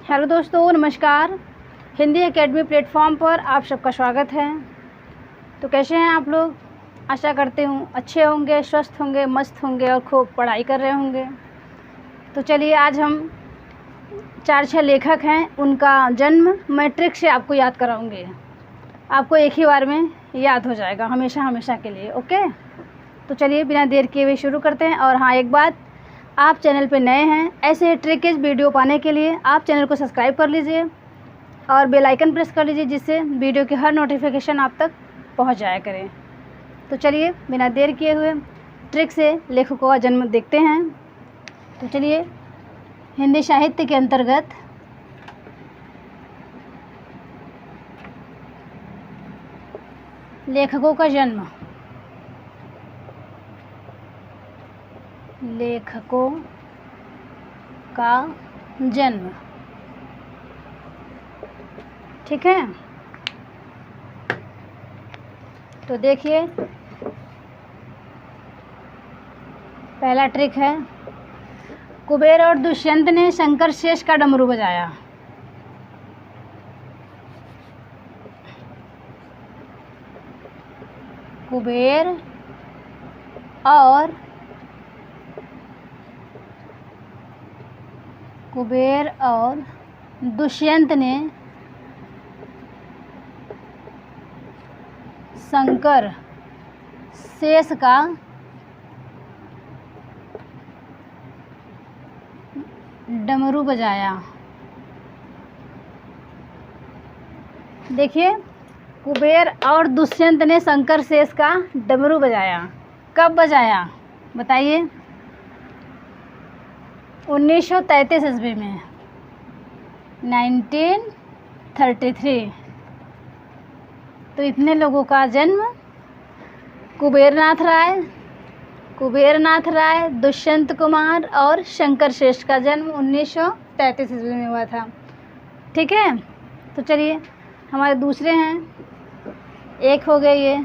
Hello दोस्तों, नमस्कार। Hindi academy platform पर आप सबका स्वागत है। तो कैसे हैं आप लोग? आशा करती हूँ अच्छे होंगे, स्वस्थ होंगे, मस्त होंगे और खूब पढ़ाई कर रहे होंगे। तो चलिए, आज हम 4-6 लेखक हैं, उनका जन्म मैं ट्रिक से आपको याद कराऊंगी। आपको एक ही बार में याद हो जाएगा, हमेशा हमेशा के लिए। ओके, तो चलिए बिना देर किए हुए शुरू करते हैं। और हाँ, एक बात, आप चैनल पे नए हैं, ऐसे ट्रिकेज वीडियो पाने के लिए आप चैनल को सब्सक्राइब कर लीजिए और बेल आइकन प्रेस कर लीजिए, जिससे वीडियो की हर नोटिफिकेशन आप तक पहुंच जाया करें। तो चलिए बिना देर किए हुए ट्रिक से लेखकों का जन्म देखते हैं। तो चलिए, हिंदी साहित्य के अंतर्गत लेखकों का जन्म, लेखकों का जन्म, ठीक है। तो देखिए, पहला ट्रिक है, कुबेर और दुष्यंत ने शंकर शेष का डमरू बजाया। कुबेर और दुष्यंत ने शंकर शेष का डमरू बजाया। देखिए, कुबेर और दुष्यंत ने शंकर शेष का डमरू बजाया। कब बजाया बताइए? 1933 ईस्वी में, 1933। तो इतने लोगों का जन्म कुबेर नाथ राय, दुष्यंत कुमार और शंकर शेष का जन्म 1933 ईस्वी में हुआ था। ठीक है, तो चलिए हमारे दूसरे हैं, एक हो गए ये।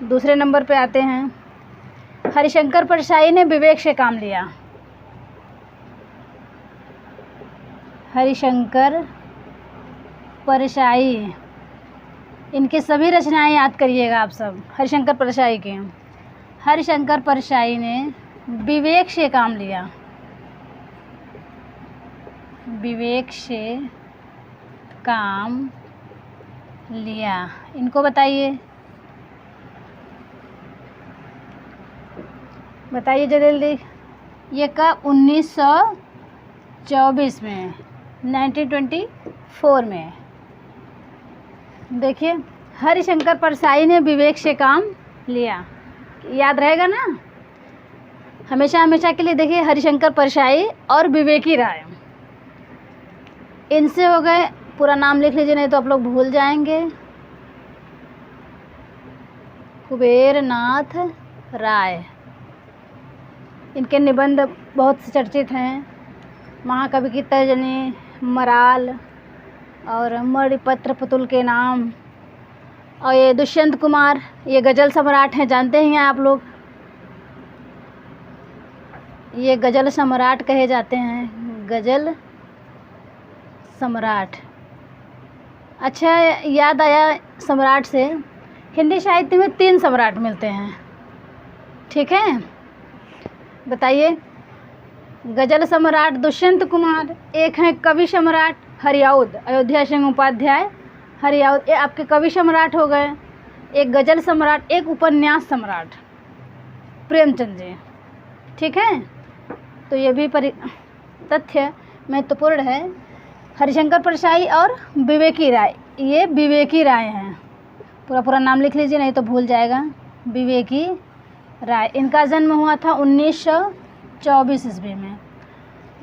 दूसरे नंबर पे आते हैं, हरिशंकर परसाई ने विवेक से काम लिया। हरिशंकर परसाई, इनके सभी रचनाएं याद करिएगा आप सब। हरिशंकर परसाई ने विवेक से काम लिया। विवेक से काम लिया, इनको बताइए जल्दी। ये का 1924 में, 1924 में। देखिए, हरिशंकर परसाई ने विवेक से काम लिया, याद रहेगा ना हमेशा हमेशा के लिए। देखिए, हरिशंकर परसाई और विवेकी राय, इनसे हो गए। पूरा नाम लिख लीजिए, नहीं तो आप लोग भूल जाएंगे। कुबेर नाथ राय, इनके निबंध बहुत चर्चित हैं। महाकवि की तर्जनी, मराल और मणिपत्र पुतुल के नाम। और ये दुष्यंत कुमार, ये गज़ल सम्राट हैं, जानते ही हैं आप लोग। ये गज़ल सम्राट कहे जाते हैं, गज़ल सम्राट। अच्छा, याद आया सम्राट से, हिंदी साहित्य में 3 सम्राट मिलते हैं। ठीक है, बताइए। गज़ल सम्राट दुष्यंत कुमार, एक हैं कवि सम्राट हरिऔध, अयोध्या सिंह उपाध्याय हरिऔध, ये आपके कवि सम्राट हो गए। एक गज़ल सम्राट, एक उपन्यास सम्राट प्रेमचंद जी। ठीक है, तो ये भी तथ्य महत्वपूर्ण है। हरिशंकर परसाई और विवेकी राय, ये विवेकी राय हैं। पूरा नाम लिख लीजिए, नहीं तो भूल जाएगा। विवेकी राय, इनका जन्म हुआ था 1924 ईस्वी में।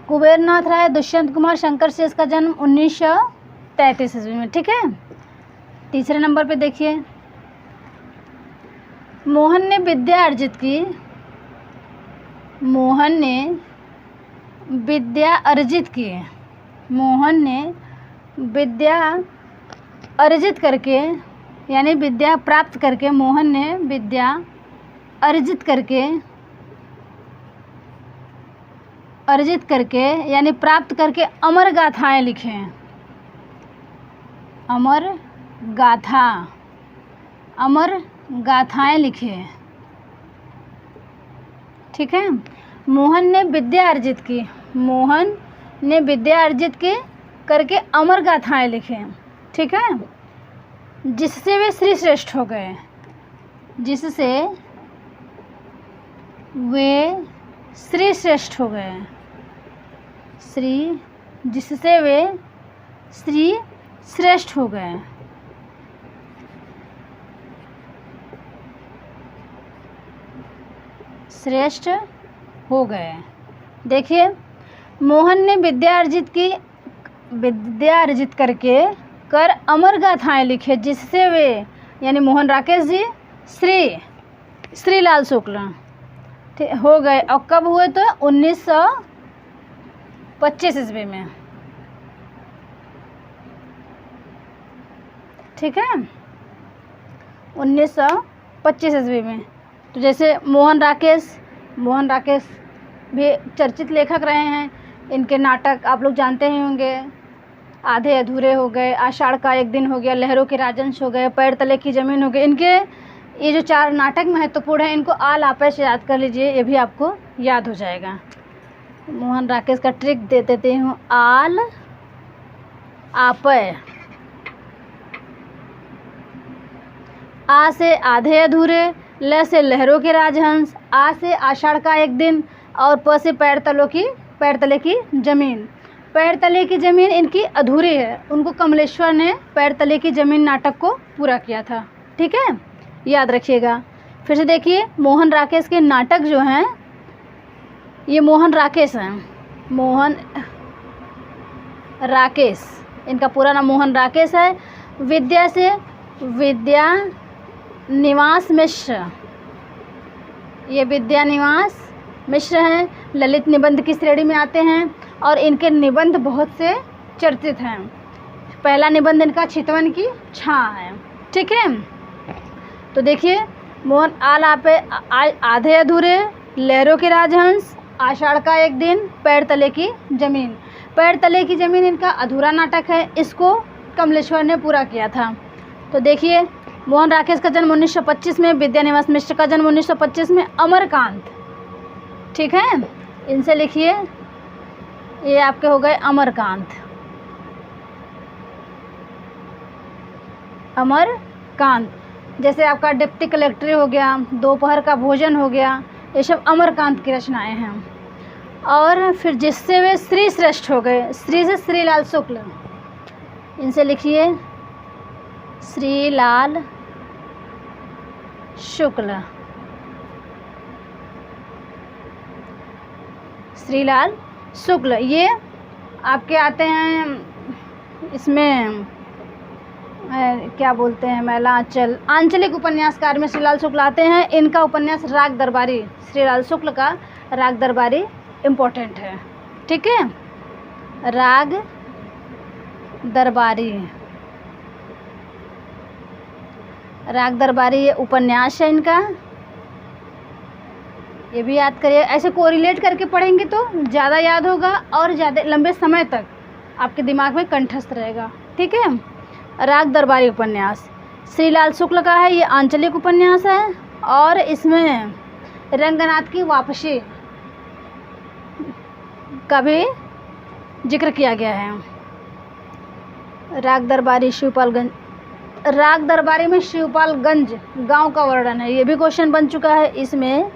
कुबेर नाथ राय, दुष्यंत कुमार, शंकर शेष का जन्म 1933 ईस्वी में। ठीक है, तीसरे नंबर पे देखिए, मोहन ने विद्या अर्जित की। मोहन ने विद्या अर्जित करके, यानी विद्या प्राप्त करके, मोहन ने विद्या अर्जित करके अर्जित करके यानी प्राप्त करके अमर गाथाएं लिखें। अमर गाथाएं लिखे। ठीक है। मोहन ने विद्या अर्जित की। मोहन ने विद्या अर्जित की करके अमर गाथाएं लिखे। ठीक है। जिससे वे श्री श्रेष्ठ हो गए। जिससे वे श्री श्रेष्ठ हो गए। जिससे वे श्री श्रेष्ठ हो गए। श्रेष्ठ हो गए। देखिए, मोहन ने विद्या अर्जित करके अमर गाथाएं लिखे, जिससे वे यानी मोहन राकेश जी श्रीलाल शुक्ल हो गए। और कब हुए? तो 1925 ईस्वी में। ठीक है, 1925 ईस्वी में। तो जैसे मोहन राकेश भी चर्चित लेखक रहे हैं। इनके नाटक आप लोग जानते ही होंगे। आधे अधूरे हो गए, आषाढ़ का एक दिन हो गया, लहरों के राजंश हो गए, पैर तले की ज़मीन हो गई। इनके ये जो 4 नाटक महत्वपूर्ण हैं, इनको आल आपे से याद कर लीजिए, ये भी आपको याद हो जाएगा। मोहन राकेश का ट्रिक दे देती हूँ। आल आपे। आ से आधे अधूरे, ल से लहरों के राजहंस, आ से आषाढ़ का एक दिन, और प से पैर तले की ज़मीन। पैर तले की ज़मीन इनकी अधूरी है। उनको कमलेश्वर ने पैर तले की ज़मीन नाटक को पूरा किया था। ठीक है, याद रखिएगा। फिर से देखिए, मोहन राकेश के नाटक जो हैं, ये मोहन राकेश हैं। मोहन राकेश, इनका पूरा नाम मोहन राकेश है। विद्या से विद्या निवास मिश्र, ये विद्या निवास मिश्र हैं। ललित निबंध की श्रेणी में आते हैं और इनके निबंध बहुत से चर्चित हैं। पहला निबंध इनका चितवन की छाँ है। ठीक है, तो देखिए, मोहन आल आपे, आधे अधूरे, लहरों के राजहंस, आषाढ़ का एक दिन, पैर तले की ज़मीन। पैर तले की ज़मीन इनका अधूरा नाटक है। इसको कमलेश्वर ने पूरा किया था। तो देखिए, मोहन राकेश का जन्म 1925 में, विद्या निवास मिश्र का जन्म 1925 में। अमरकांत, ठीक है, इनसे लिखिए। ये आपके हो गए अमरकांत। अमरकांत, जैसे आपका डिप्टी कलेक्ट्री हो गया, दोपहर का भोजन हो गया, ये सब अमरकांत की रचनाएं हैं। और फिर जिससे वे श्री श्रेष्ठ हो गए, श्री से श्रीलाल शुक्ल, इनसे लिखिए श्रीलाल शुक्ल। श्रीलाल शुक्ल ये आपके आते हैं इसमें क्या बोलते हैं, मैलांचल आंचलिक उपन्यासकार में श्रीलाल शुक्ल आते हैं। इनका उपन्यास राग दरबारी, श्रीलाल शुक्ल का राग दरबारी इम्पोर्टेंट है। ठीक है, राग दरबारी, राग दरबारी ये उपन्यास है इनका, ये भी याद करिए। ऐसे कोरिलेट करके पढ़ेंगे तो ज़्यादा याद होगा और ज़्यादा लंबे समय तक आपके दिमाग में कंठस्थ रहेगा। ठीक है, राग दरबारी उपन्यास श्रीलाल शुक्ल का है। ये आंचलिक उपन्यास है और इसमें रंगनाथ की वापसी का भी जिक्र किया गया है। राग दरबारी शिवपालगंज, राग दरबारी में शिवपालगंज गांव का वर्णन है। ये भी क्वेश्चन बन चुका है। इसमें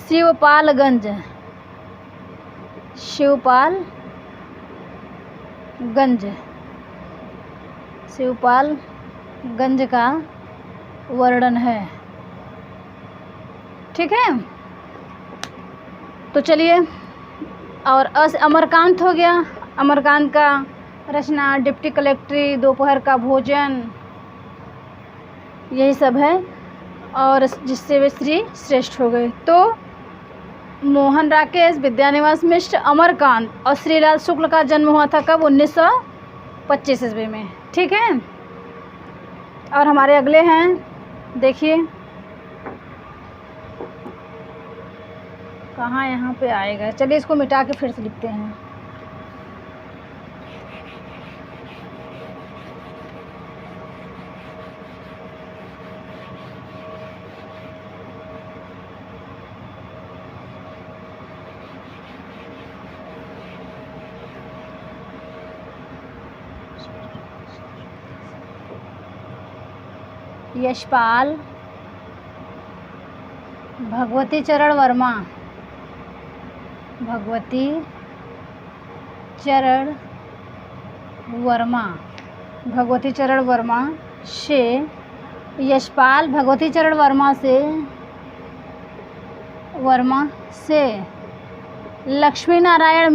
शिवपालगंज, शिवपालगंज का वर्णन है। ठीक है, तो चलिए, और अमरकांत हो गया। अमरकांत का रचना डिप्टी कलेक्ट्री, दोपहर का भोजन, यही सब है। और जिससे वे श्री श्रेष्ठ हो गए। तो मोहन राकेश, विद्यानिवास मिश्र, अमरकांत और श्रीलाल शुक्ल का जन्म हुआ था कब? 1925 ईस्वी में। ठीक है, और हमारे अगले हैं, देखिए कहाँ यहाँ पे आएगा। चलिए इसको मिटा के फिर से लिखते हैं। यशपाल भगवती चरण वर्मा, भगवती चरण वर्मा, भगवती चरण वर्मा से यशपाल भगवती चरण वर्मा से लक्ष्मी नारायण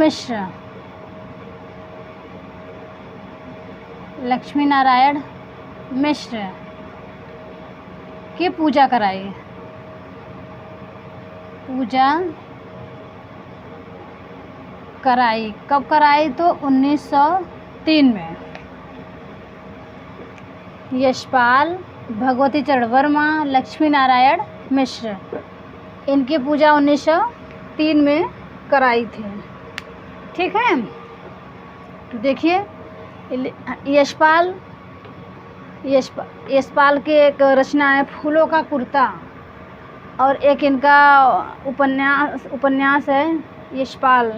मिश्र की पूजा कराई। कब कराई? तो 1903 में। यशपाल भगवती चरण वर्मा, लक्ष्मी नारायण मिश्र, इनकी पूजा 1903 में कराई थी। ठीक है, तो देखिए यशपाल की एक रचना है फूलों का कुर्ता, और एक इनका उपन्यास है यशपाल,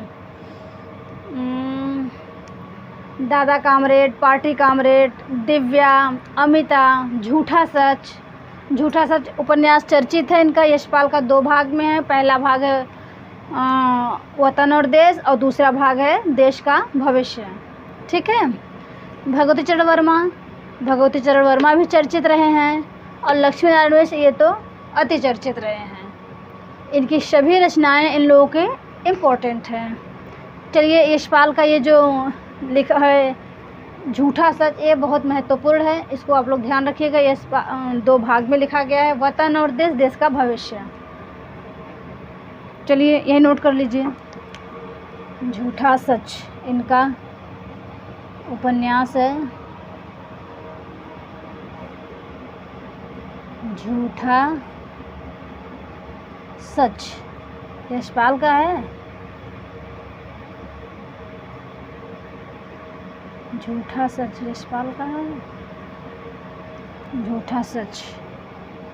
दादा comrade, party comrade, Divya, Amita, झूठा सच उपन्यास चर्चित है इनका। यशपाल का 2 भाग में है। पहला भाग है वतन और देश, और दूसरा भाग है देश का भविष्य। ठीक है, भगवती चरण वर्मा भी चर्चित रहे हैं, और लक्ष्मी नारायण मिश्र ये तो अति चर्चित रहे हैं। इनकी सभी रचनाएं इन लोगों के इम्पोर्टेंट हैं। चलिए यशपाल का ये जो लिखा है झूठा सच, ये बहुत महत्वपूर्ण है, इसको आप लोग ध्यान रखिएगा। ये 2 भाग में लिखा गया है, वतन और देश, देश का भविष्य। चलिए यही नोट कर लीजिए। झूठा सच इनका उपन्यास है, झूठा सच यशपाल का है। झूठा सच यशपाल का है। झूठा सच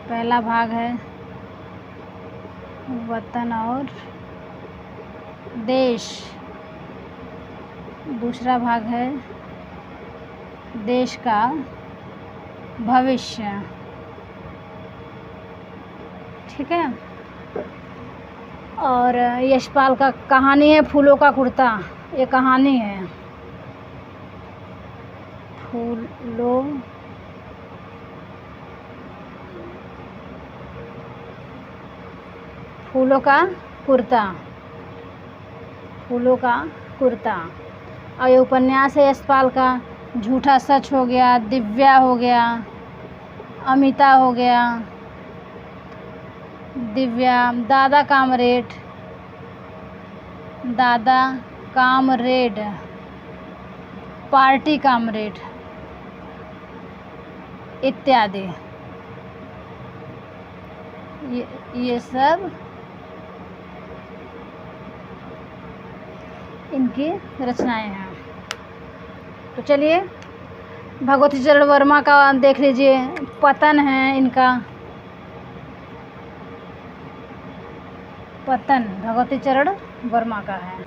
पहला भाग है वतन और देश, दूसरा भाग है देश का भविष्य। ठीक है, और यशपाल का कहानी है फूलों का कुर्ता, ये कहानी है फूलों का कुर्ता। और ये उपन्यास है यशपाल का। झूठा सच हो गया, दिव्या हो गया, अमिता हो गया, दादा कामरेड, पार्टी कामरेड इत्यादि, ये सब इनकी रचनाएं हैं। तो चलिए भगवती चरण वर्मा का देख लीजिए। पतन है इनका, पतन भगवती चरण वर्मा का है।